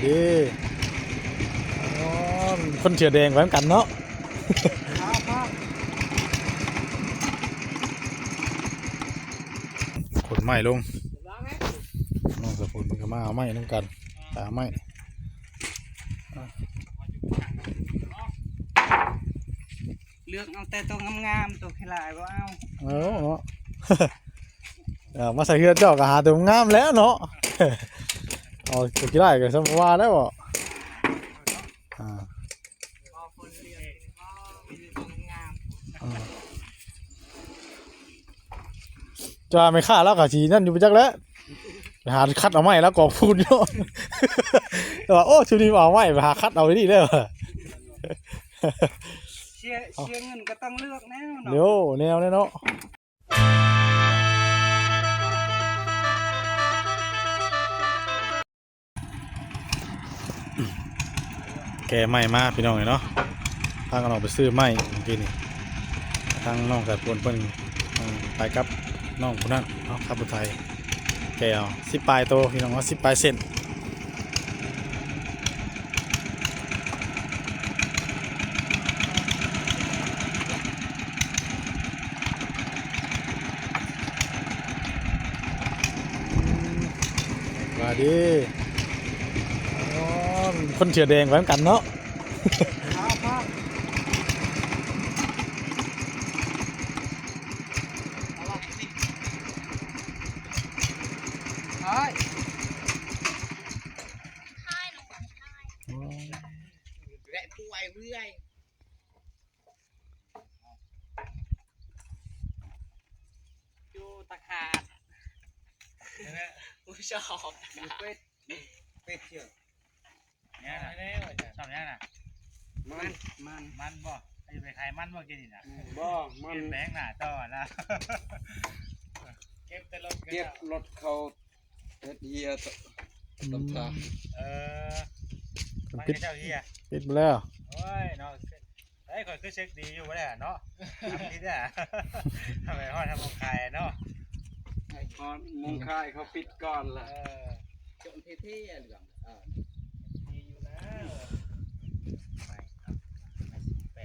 ดิอ๋อคนเชือแดงไว้กันเนาะขนไม้ลงน้องสะพุนมันก็มาเอาไม้น้ำกันหาไม้เลือกเอาแต่ตัวงามๆตัวขลายว่าเอาเนาะ มาใส่เฮือนเจ้าก็หาตัวงามแล้วเนาะเอาตัวกี่ไร่ก็สมว่าแล้วบ่จะไม่ฆ่าแล้วก็สีนั่นอยู่ไปจักแล้วหาคัดเอาไม้แล้วกองพูนเนาะแต่ว่าโอ้ชุดนี้เอาไม้ไปหาคัดเอาไว้นี่ได้ป่ะเชียร์เงินก็ต้องเลือกแน่เนาะเดี๋ยวแนวเนาะแกไม้มาพี่น้องเนาะทางเราไปซื้อไม้เมื่อกี้นี่ทางน้องกับคนเพิ่นไปกับน้องคนนั้นเนาะครับผู้ไทยแกเอา10 ปลายโตพี่น้องว่า10 ปลายเส้นมาดิอ๋อคนเชือแดงไว้กันเนาะอยู่ตะขาดผู้ชอบเป็ดเชียวเนี่ยนะชอบเนี่ยนะมันบ่ไอ้ไปขายมันบ่กินนี่นะบ่มันแบงค์หน้าต่อนะเก็บรถเขาเฮียต้นทางมันเจ้าเฮียปิดไปแล้วโอ้ยเนาะไอ้คนก็เช็คดีอยู่บ่ได้เนาะนี่แหละทำไมฮอดทำมงคายเนาะมงคายเขาปิดก่อนละจนเท่ๆเหลืองดีอยู่นะไม่ครับไม่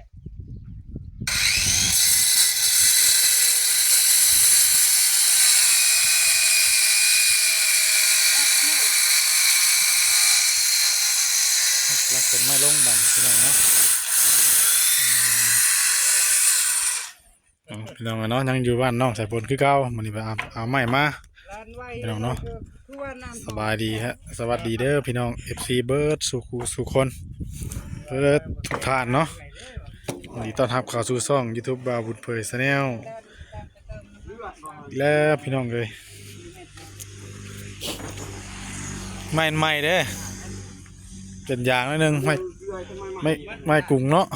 รักเป็นไม้ลงบังพี่น้องเนาะพี่น้องเนาะยังอยู่บ้านน้องสายฝนคือเก่ามื้อนี้ไปเอาไม้มาพี่น้องเนาะสบายดีฮะสวัสดีเด้อพี่น้อง FC เบิร์ดสุคนเบิร์ดทุกท่านเนาะวันนี้ต้อนรับเข้าสู่ช่อง YouTube บ่าวบุญเผยชาแนลแล้วพี่น้องเลยไม้เด้อเป็นอย่างนิดนึงไม่กุ้งเนาะ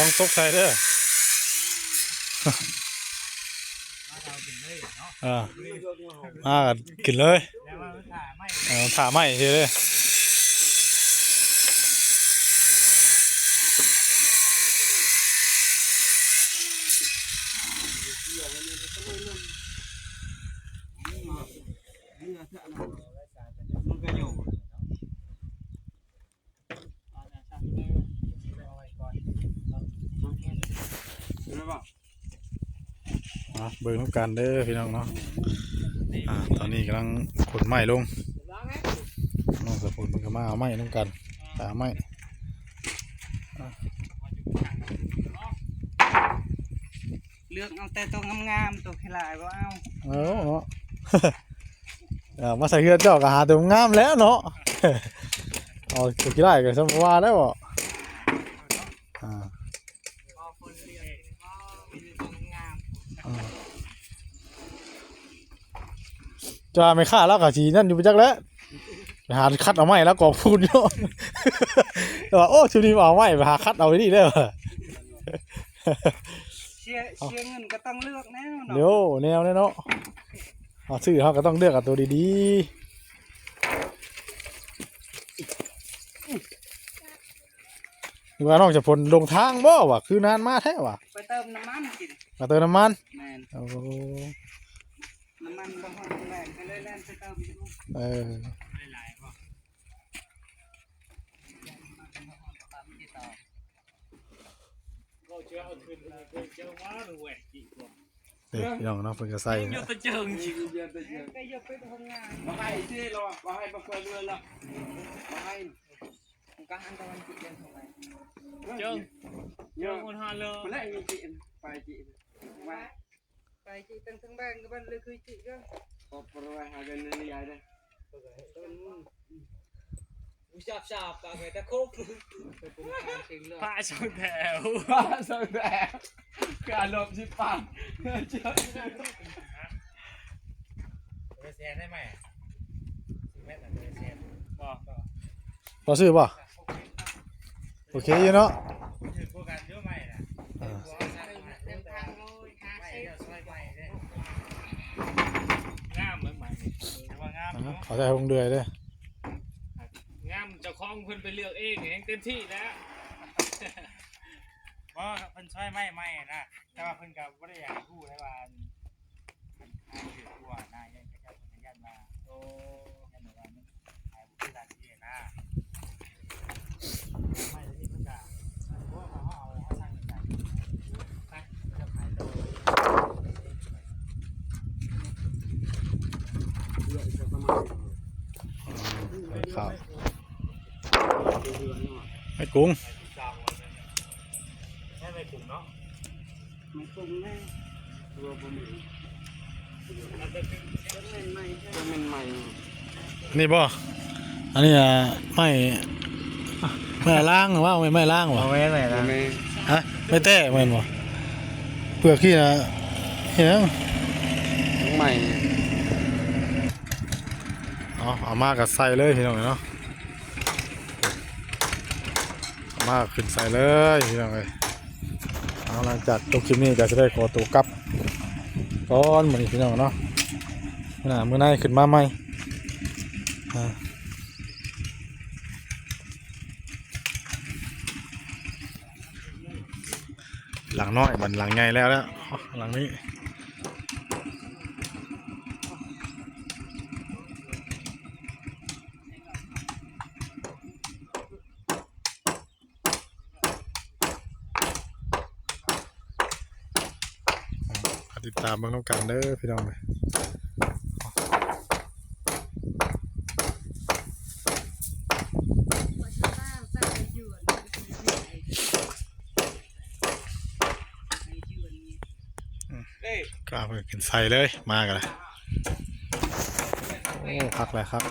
ต้องตกใส่เด้อกินเลยถ่าไม่เฉยเลยเบิ่งน้ำกันเด้อพี่น้องเนาะตอนนี้กำลังขนไม้ลงน้องสะพุนมันก็มาเอาไม้น้ำกันหาไม้เลือกเอาแต่ตัวงามๆตัวขลายว่าเอาเนาะ มาใส่เฮือนเจ้าก็หาตัวงามแล้วเนาะ เ เอาตัวกี่ได้ก็สมว่าแล้วบ่อ่า พอคนเลี้ยงก็มีตัวงาม จะไม่ฆ่าแล้วก็สินั่นอยู่ไปจักแล้วไปหาคัดเอาไม้แล้วกองพูนเนาะ แต่ว่าโอ้ชุดนี้เอาไม้ไปหาคัดเอาไว้นี่ได้บ่ เชียเงินก็ต้องเลือกแน่เนาะ เดี๋ยวแนวเนี่ยเนาะเอาซื้อเขาก็ต้องเลือกเอาตัวดีๆว่าน้องจะพ้นลงทางบ่วะคือนานมาแท้วะ ไปเติมน้ำมันกิน มาเติมน้ำมัน แมน โอ้ น้ำมันบางคนแรงไปเลยแล่นไปเติมอยู่ เออ หลายๆป่ะตามที่ต่อ เราเจอเอาคืนเลยเจอว่าหรือแหวกจีกว่า เด็กพี่น้องเนาะเพิ่นก็ใส่ เยอะตะเจิงจริง ก็ยกไปทำงาน มาให้ที่เรามาให้มาคุยด้วยละมาให้ ผมก็หันตะวันติดเดินเข้าไป เจิงเจิงคนฮาเล มันได้มีจีนไปจีนมา ไปจีตั้งทั้งบ้านก็บ้านเลยคือจีก็ พอประวัติหาเงินนี่ยายได้ ผู้ชอบปากไปตะคบเป็นปุ่มการเชียงเลือด พระชนแถว ป้าสงแดงการลบสิปังเจ้า แซนได้ไหมแม่แต่แซนบอก พอซื้อป่ะโอเคอยู่เนาะ ยืนพวกกันเยอะไหมนะ เต็มทางเลยหา ไม่ เซ็ เดี๋ยวช่วยไปเลยงามเหมือนใหม่ว่างาม ขอใส่หงเดือยเลย งามเจ้าของเพิ่นไปเลือกเองเองเต็มที่แล้วเพราะเพิ่นช่วยไม่นะแต่ว่าเพิ่นกับว่าได้อยากพูดให้ว่าถือว่านายยังจะเพิ่นยันมาโอ้ยันว่ามันขายผู้ตัดที่นะไม่ได้เพิ่นก็เพราะว่าเขาสร้างกันไปจะขายตัว ข้าวไม่กุ้ง แค่ไปกลุ่มเนาะ ไม่คงแน่ ตัวผมเอง มันจะเป็น ก็เล่นใหม่ใช่ ตัวมันใหม่ นี่บ่อันนี้ไม่ล้างหรือว่าไม่ล้างวะ เอาไว้ไหน ตัว ล่ะ มัน ฮะไม่แต้แม่นบ่เปลือกขี้นะเห็นยัง ตัวใหม่ เอามากับใส่เลยพี่น้องเนาะเอามาขึ้นใส่เลยพี่น้องเลยเอาหลังจากจบคลิปนี้ก็จะได้ขอตัวกลับก่อนมื้อนี้พี่น้องเนาะมื้อหน้าขึ้นมาใหม่หลังน้อยมันหลังใหญ่แล้วหลังนี้ ติดตามเบิ่งน้ำกันเด้อพี่น้องเลยกล้าไปกินใส่เลยมากันเลยโอ้พักเลยครับ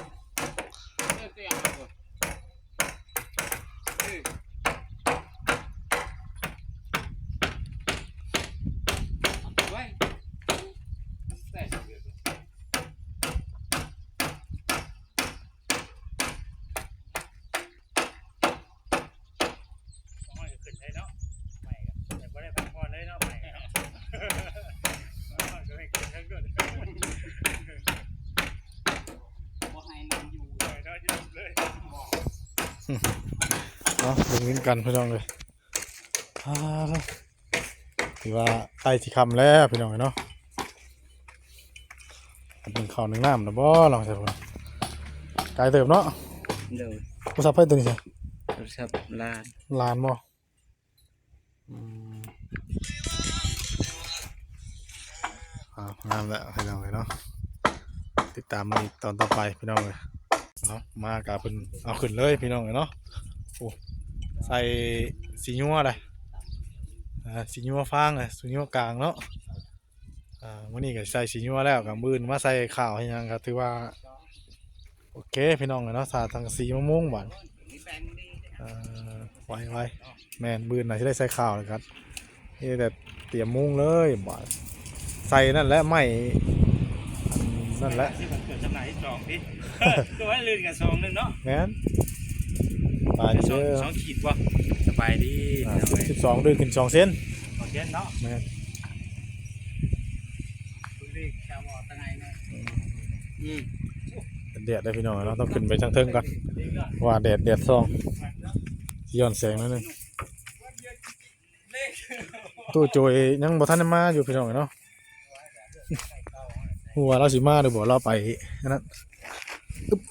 เนาะเบิ่งลิ้นกันพี่น้องเลยถือว่าใกล้ที่คำแล้วพี่น้องเลยเนาะเป็นข้าวหนึ่งน้ำนะบ่ลองใส่ผมไกลเติมเนาะ เดี๋ยว กูสับไปตัวนี้ใช่ โทรศัพท์ลาน ลานบ่งามแล้วพี่น้องเลยเนาะติดตามมาอีกตอนต่อไปพี่น้องเลยเนาะมากาเป็นเอาขึ้นเลยพี่น้องเลยเนาะโอ้ใส่สีนัวเลยสีนัวฟางเลยสีนัวกลางเนาะวันนี้ก็ใส่สีนัวแล้วกับมือมาใส่ข้าวให้ยังครับถือว่าโอเคพี่น้องเลยเนาะสาทางสีมะม่วงหวาน แบ่งดี ไว้แม่นบืนน่ะสิได้ใส่ข้าวแล้วกันนี่แต่เตรียมมุ้งเลยบ่ใส่นั่นแหละไม่นั่นแหละ ที่มันเกิดจำหน่ายที่2ดิตัวให้ลื่นกัน2นึงเนาะ แม่นบายเด้อ 2ขีดบ่สบายดี 12เดือนขึ้น2เซน โอเคเนาะ แม่น คุณพี่ชาวหมอตั้งไงเนี่ย แดดได้พี่น้องเราต้องขึ้นไปทางเทิงก่อนว่าแดดส่องย้อนแสงนิดนึงตู้โจยยังบ่ทันได้มาอยู่พี่น้องเนาะหัวเราสิมาหรือบ่เราไปอันนั้นอึ๊บ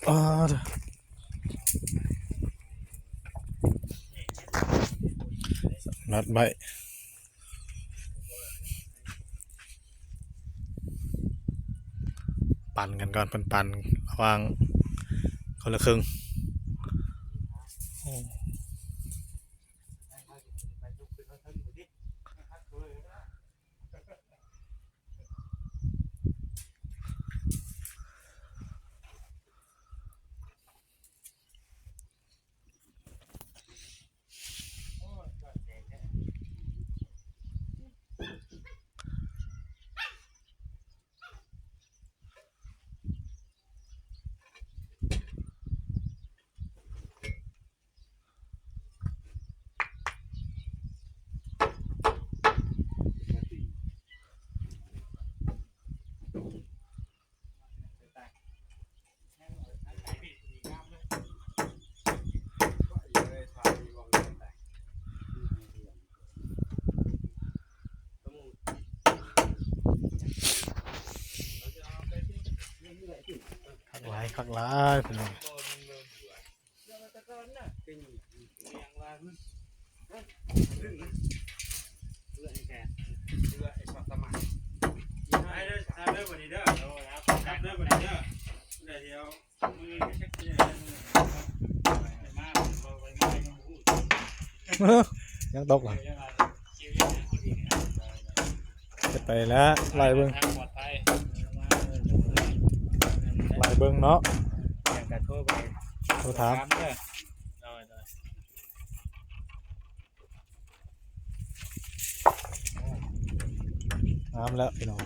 รัดใบปั่นกันก่อนปั่นระหว่างคนละครึ่งคักหลายพี่น้อง ไปเด้อทำเด้อวันนี้เด้อทำเด้อวันนี้เด้อเดี๋ยวมือเช็คเนี่ยมาไปมายังตกเหรอจะไปแล้วไล่เบิ้งไล่เบิ้งเนาะโทรถามน้ำแล้วพี่น้อง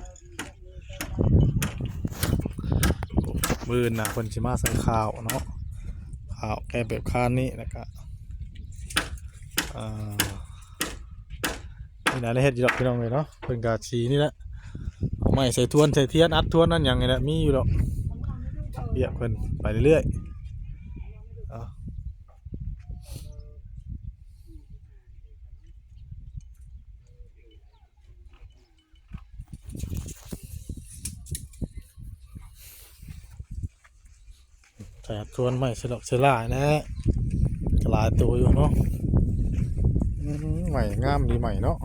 มือน่ะคนชิมาใส่ข้าวเนาะข้าวแกแบบคานนี้แล้วก็นี่นะได้เฮ็ดอยู่ดอกพี่น้องเลยเนาะเป็นกาชีนี่แหละเอาไม้ใส่ทวนใส่เทียนอัดทวนนั่นอย่างไงแหละมีอยู่ดอกเบี้ยเพิ่นไปเรื่อยๆใส่อัดทวนไม้ใส่ดอกเชล่านะกระลายตัวอยู่เนาะใหม่งามดีใหม่เนาะ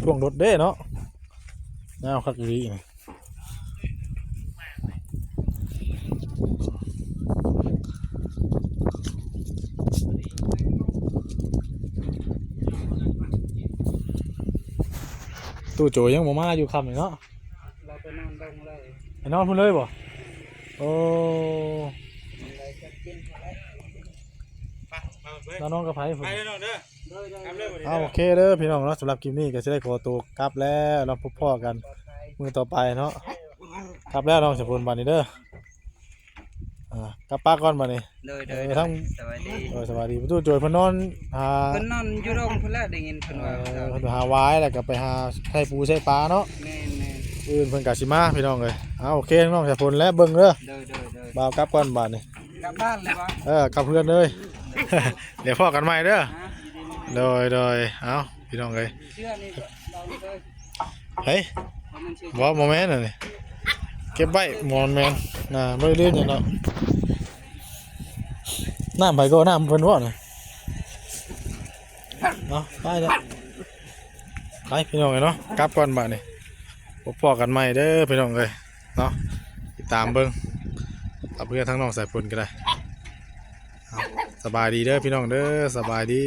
ช่วงรถเด้เนาะแนวคักดีตู้โจยังบ่มาอยู่คำเลยเนาะเราไปนอนลงเลย ไปนอนพุ่นเลยบ่โอ้น้องกับไผ่พุ่น ไปเด้อเด้อทำเด้อวันนี้ โอเคเด้อพี่น้องเนาะสำหรับคลิปนี้ก็จะได้ขอตัวกลับแล้วเราพบพ่อกันมือต่อไปเนาะกลับแล้วน้องสมบูรณ์บัดนี้เด้อกลับป้าก่อนบัดนี้ทั้งสวัสดีตู้โจยเพิ่นนอนเพิ่นนอนอยู่โรงเพิ่นแล้วได้ยินเพิ่นว่า เพิ่นหาไว้แล้วก็ไปหาไข่ปูไข่ปลาเนาะ แม่น อื่นเพิ่นก็สิมาพี่น้องเอ้ยโอเคน้องสมบูรณ์แล้วเบิ่งเด้อ ๆเด้อ บ่าวกลับก่อนบัดนี้ กลับบ้านเลยบ่ กลับเพื่อนเลย เดี๋ยวพ่อกันใหม่เด้อโดยเอาพี่น้องเลย เชื่อนี่เราเลย เฮ้ย มันชื่อ ว่าโมเมนต์นี่เก็บไว้หมอนแมนไม่ได้เล่นอย่างเนาะน้ำไปก็น้ำเพิ่นว่าน่ะเนาะไปเด้อไปพี่น้องเลยเนาะกลับก่อนบัดนี้พบพ่อกันใหม่เด้อพี่น้องเลยเนาะติดตามเบิ่งเอาเพื่อนทั้งน้องสายฝนก็ได้สบายดีเด้อพี่น้องเด้อสบายดี